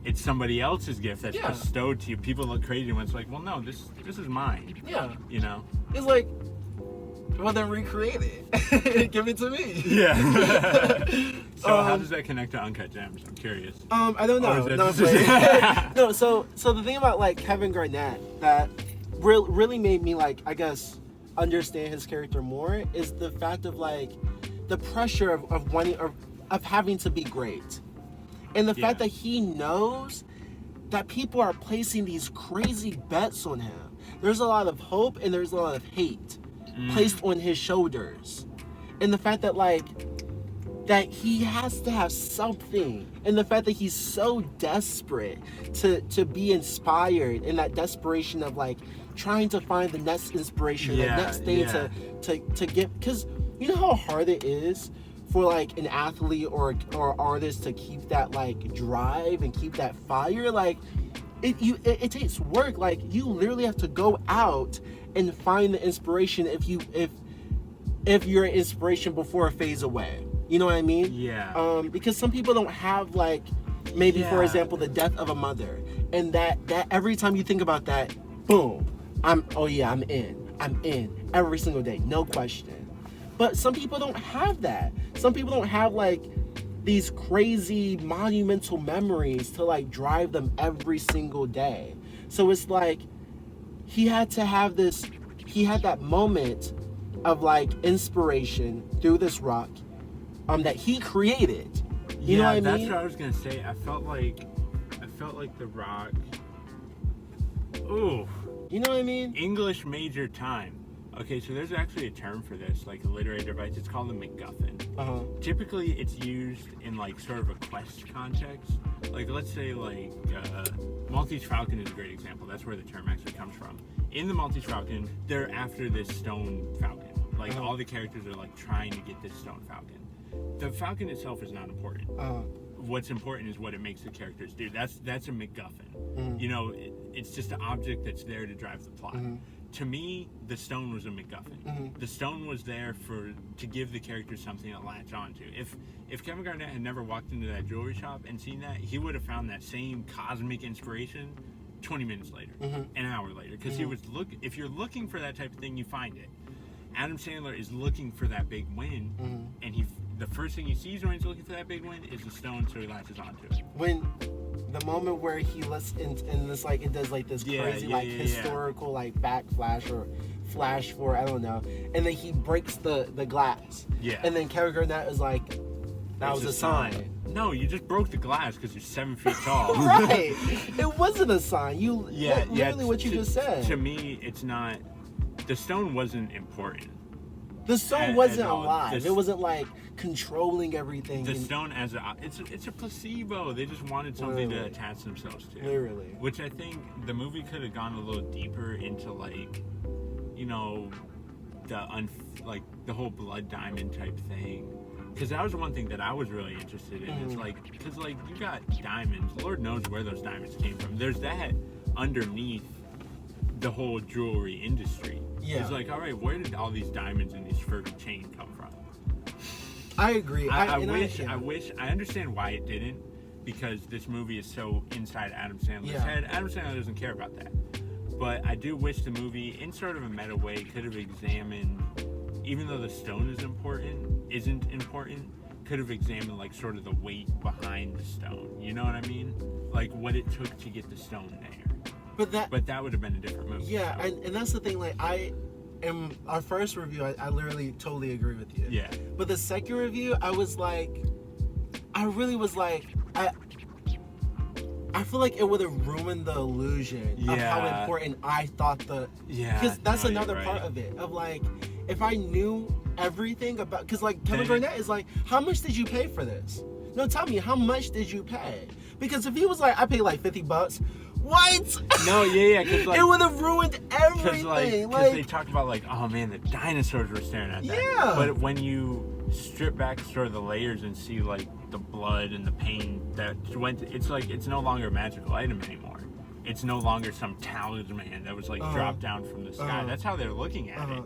It's somebody else's gift that's bestowed to you. People look crazy when it's like, well, no, this is mine. Yeah. You know? It's like, well, then recreate it. Give it to me. Yeah. So how does that connect to Uncut Gems? I'm curious. I don't know. No, so the thing about like Kevin Garnett that really made me like, I guess, understand his character more is the fact of like the pressure of wanting of having to be great, and the fact that he knows that people are placing these crazy bets on him. There's a lot of hope and there's a lot of hate placed on his shoulders, and the fact that like that he has to have something, and the fact that he's so desperate to be inspired, and that desperation of like trying to find the next inspiration, the next thing to get, because you know how hard it is for like an athlete or artist to keep that like drive and keep that fire. Like it takes work. Like you literally have to go out and find the inspiration if you're an inspiration before it fades away. You know what I mean? Yeah. Because some people don't have like maybe for example the death of a mother, and that every time you think about that, boom, I'm in every single day, no question. But some people don't have that. Some people don't have like these crazy monumental memories to like drive them every single day. So it's like he had that moment of like inspiration through this rock that he created. You know what I mean? That's what I was gonna say. I felt like the rock. Ooh. You know what I mean? English major time. Okay, so there's actually a term for this, like a literary device. It's called a MacGuffin. Typically, it's used in like sort of a quest context. Like, let's say like Maltese Falcon is a great example. That's where the term actually comes from. In the Maltese Falcon, they're after this stone falcon. Like all the characters are like trying to get this stone falcon. The falcon itself is not important. What's important is what it makes the characters do. That's a MacGuffin. You know, it's just an object that's there to drive the plot. To me, the stone was a MacGuffin. The stone was there to give the characters something to latch onto. If Kevin Garnett had never walked into that jewelry shop and seen that, he would have found that same cosmic inspiration 20 minutes later, an hour later. Because if you're looking for that type of thing, you find it. Adam Sandler is looking for that big win, and the first thing he sees when he's looking for that big win is the stone, so he latches onto it. When the moment where he lets in this, like it does like this crazy like historical like backflash or flash for, I don't know, and then he breaks the glass. Yeah. And then Kevin Garnett is like, that was a sign. No, you just broke the glass because you're 7 feet tall. Right. It wasn't a sign. Literally what you just said. To me, it's not. The stone wasn't important. The stone wasn't alive. It wasn't like controlling everything. The stone it's a placebo. They just wanted something to attach themselves to. Literally. Which I think the movie could have gone a little deeper into, like, you know, the whole blood diamond type thing. Because that was one thing that I was really interested in. It's like, because, like, you got diamonds. Lord knows where those diamonds came from. There's that underneath the whole jewelry industry. Yeah. It's like, all right, where did all these diamonds and these furry chain come from? I agree. I understand why it didn't, because this movie is so inside Adam Sandler's head. Adam Sandler doesn't care about that. But I do wish the movie, in sort of a meta way, could have examined, even though the stone isn't important, could have examined, like, sort of the weight behind the stone. You know what I mean? Like, what it took to get the stone there. But that would have been a different movie. Yeah, so. and that's the thing. Like, in our first review, I literally totally agree with you. Yeah. But the second review, I really was like, I feel like it would have ruined the illusion of how important I thought because that's another part of it. Of, like, if I knew everything about, because, like, Kevin Garnett is like, how much did you pay for this? No, tell me, how much did you pay? Because if he was like, I paid like $50. What? No, yeah, because, like, it would have ruined everything. Because they talk about, like, oh man, the dinosaurs were staring at that. Yeah. But when you strip back sort of the layers and see, like, the blood and the pain that went, it's like, it's no longer a magical item anymore. It's no longer some talisman that was, like, dropped down from the sky. That's how they're looking at it.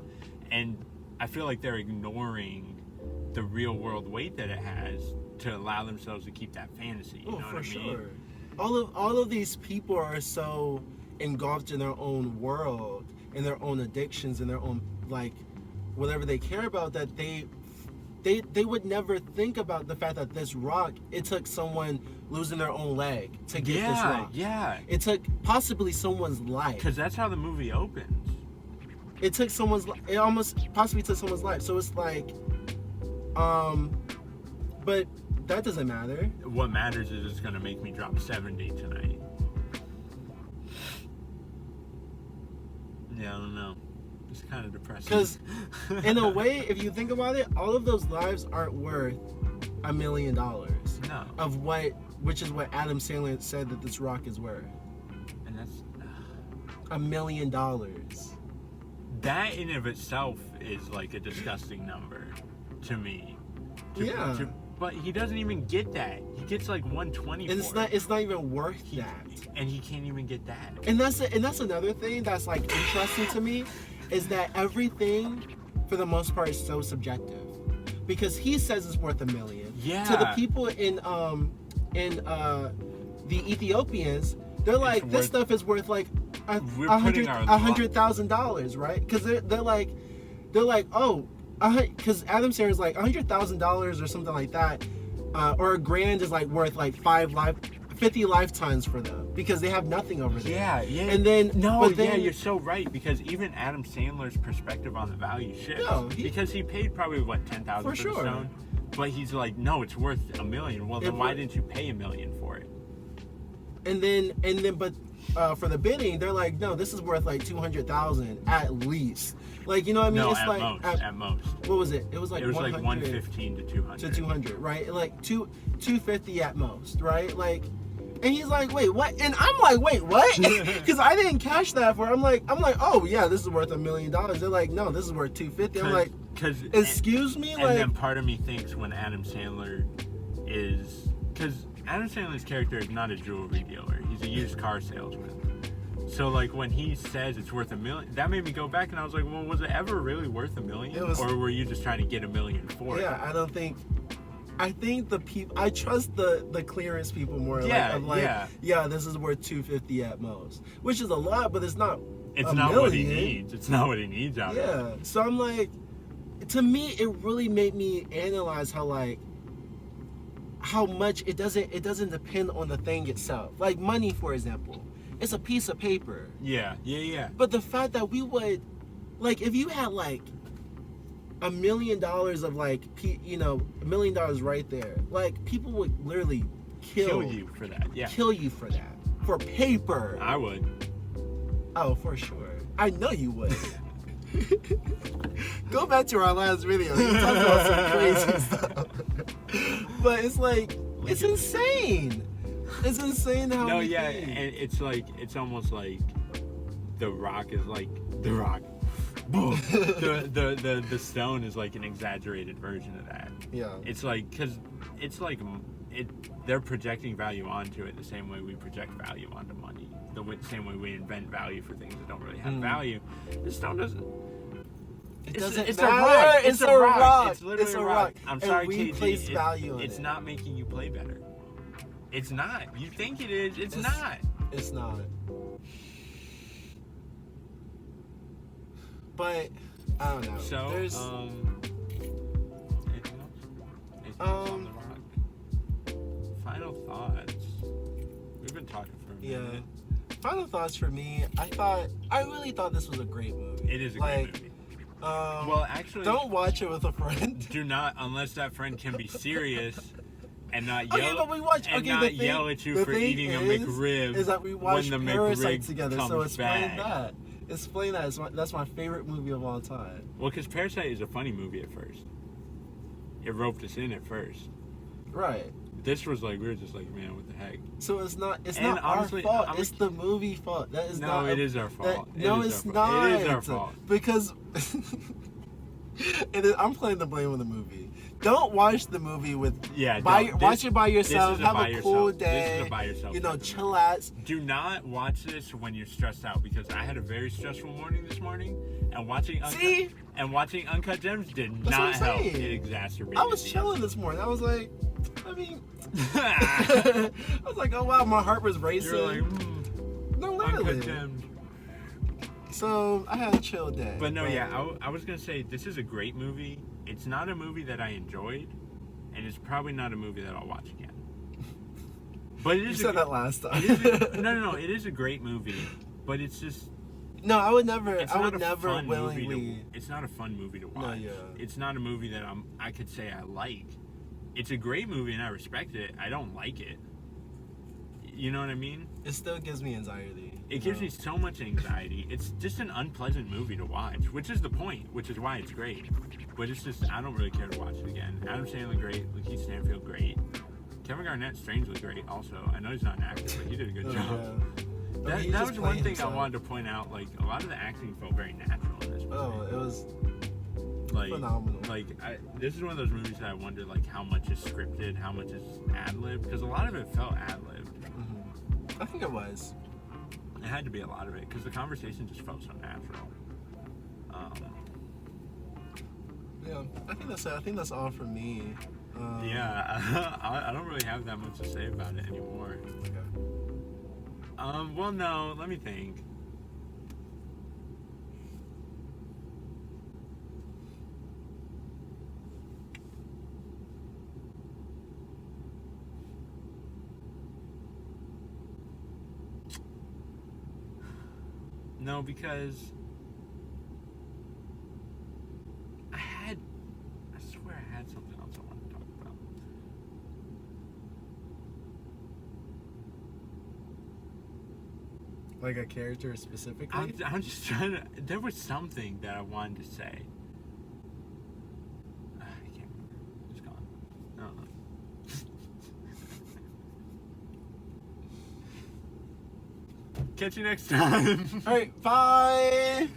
And I feel like they're ignoring the real world weight that it has to allow themselves to keep that fantasy. You know what I mean? Sure. All of these people are so engulfed in their own world, in their own addictions, in their own, like, whatever they care about, that they would never think about the fact that this rock, it took someone losing their own leg to get this rock. Yeah. It took possibly someone's life. Because that's how the movie opens. It almost possibly took someone's life. So it's like, but that doesn't matter. What matters is it's going to make me drop 70 tonight. Yeah, I don't know. It's kind of depressing. Because, in a way, if you think about it, all of those lives aren't worth $1 million. No. Which is what Adam Sandler said that this rock is worth. And that's $1 million. That in of itself is like a disgusting number to me. But he doesn't even get that. He gets like 120 and for it. It's not even worth that. And he can't even get that. And that's another thing that's, like, interesting to me, is that everything for the most part is so subjective. Because he says it's worth $1 million. Yeah. To the people in the Ethiopians, they're like, this stuff is worth like $100,000, right? Because they're like, oh, because Adam Sandler's like $100,000 or something like that, or $1,000 is like worth like 50 lifetimes for them, because they have nothing over there. Yeah. And then you're so right, because even Adam Sandler's perspective on the value shifts. Because he paid probably $10,000 for the stone, but he's like, no, it's worth $1 million. Well, then why didn't you pay $1 million for it? And then, but for the bidding, they're like, no, this is worth like $200,000 at least. Like, you know what I mean? No, it's at most. What was it? It was like 115 to 200. To 200, right? Like 250 at most, right? Like, and he's like, wait, what? And I'm like, wait, what? Because I didn't cash that for. I'm like, oh yeah, this is worth $1 million. They're like, no, this is worth 250. I'm like, excuse me, and then part of me thinks when Adam Sandler is, because Adam Sandler's character is not a jewelry dealer. He's a used car salesman. So, like, when he says it's worth $1 million, that made me go back and I was like, well, was it ever really worth $1 million? Or were you just trying to get $1 million for it? Yeah, I think the people, I trust the clearance people more. Yeah, this is worth $250 at most, which is a lot, but it's not. It's not what he needs. It's not what he needs out of it. Yeah, so I'm like, to me, it really made me analyze how much it doesn't depend on the thing itself. Like money, for example, it's a piece of paper. Yeah. But the fact that we would, like if you had like $1 million of like $1 million right there, like people would literally kill you for that. Yeah. Kill you for that. For paper. I would. Oh, for sure. I know you would. Go back to our last video. You talked about some crazy stuff. But it's like it's insane. It's insane how. No, yeah, and it's like it's almost like The Rock is like The Rock. the stone is like an exaggerated version of that. Yeah. It's like because it's like they're projecting value onto it the same way we project value onto money. The same way we invent value for things that don't really have value. The stone doesn't. It doesn't it's matter. A rock. It's a rock. It's literally it's a rock. I'm and sorry, we KG. place value in it's it. not making you play better. It's not. You think it is. It's not. It's not. But I don't know. So there's anything else? On the rock. Final thoughts. We've been talking for a minute. Final thoughts for me. I really thought this was a great movie. It is a great movie. Well, actually, don't watch it with a friend. Do not, unless that friend can be serious and not yell. Okay, but we watch. And okay, not the thing, yell at you for eating a McRib. Is that we watch when the Parasite McRib together? comes So explain back. that. Explain that. That's my favorite movie of all time. Well, because Parasite is a funny movie at first. It roped us in at first. Right. This was like we were just like, man, what the heck? So it's not honestly, our fault. It's the movie fault. That is not. It is our fault. It's not. It is our fault. Because I'm playing the blame on the movie. Don't watch the movie with. Yeah. Watch it by yourself. Have a cool day. This is a by yourself. Chill out. Do not watch this when you're stressed out because I had a very stressful morning this morning, and watching Uncut Gems did not help. It exacerbated. I was chilling this morning. I was like, I was like, oh wow, my heart was racing. You're like, no, literally. Uncut Gems. So I had a chill day. But no, I was gonna say this is a great movie. It's not a movie that I enjoyed, and it's probably not a movie that I'll watch again. But it is. You said that last time. No. It is a great movie, but it's just. No, I would never. It's not a fun movie to watch. No, yeah. It's not a movie that I could say I like. It's a great movie and I respect it. I don't like it. You know what I mean? It still gives me anxiety. It gives me so much anxiety. It's just an unpleasant movie to watch, which is the point, which is why it's great. But it's just, I don't really care to watch it again. Adam Sandler, great. Lakeith Stanfield, great. Kevin Garnett, strangely great also. I know he's not an actor, but he did a good job. Yeah. That was one thing I wanted to point out. Like, a lot of the acting felt very natural in this movie. Oh, it was phenomenal. Like, this is one of those movies that I wonder, like, how much is scripted, how much is ad-libbed, because a lot of it felt ad-libbed. Mm-hmm. I think it was. It had to be a lot of it, because the conversation just felt so natural. Yeah, I think that's all for me. I don't really have that much to say about it anymore. Okay. Well, no, let me think. No, because I swear I had something else I wanted to talk about. Like a character specifically? I'm just trying to. There was something that I wanted to say. I can't remember. It's gone. I don't know. Catch you next time. All right, bye.